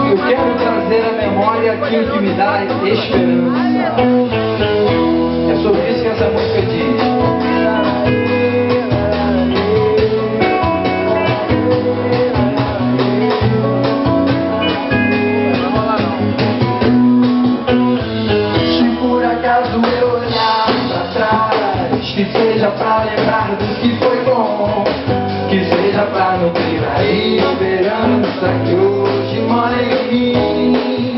Eu quero trazer à memória aquilo que me dá esperança. É sobre isso que essa música diz. Se por acaso eu olhar pra trás, que seja pra lembrar do que foi bom, que seja pra nutrir a esperança que hoje mora em mim.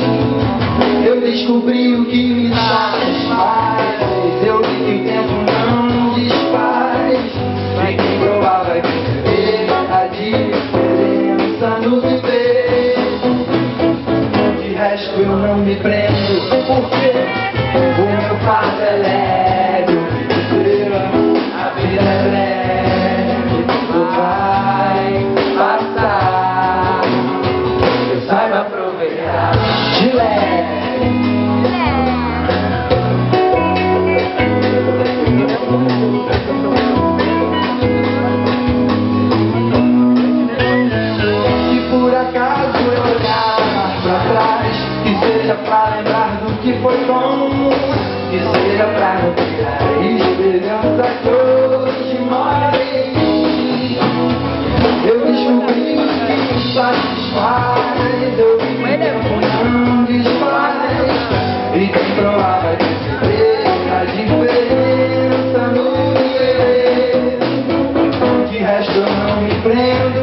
Eu descobri o que me satisfaz, eu vi que o tempo não desfaz, e que provável é perceber a diferença no viver. De resto eu não me prendo, porque o meu fardo é leve, o que dizer, a vida é breve, vai passar, eu saiba aproveitar de leve. Se por acaso eu olhar pra trás, que seja pra lembrar do que foi bom, que seja pra não criar esperança que hoje mora em mim. Eu descobri o que me satisfaz, eu vi que o tempo não desfaz, e que provável de perceber a diferença no viver. De resto eu não me prendo,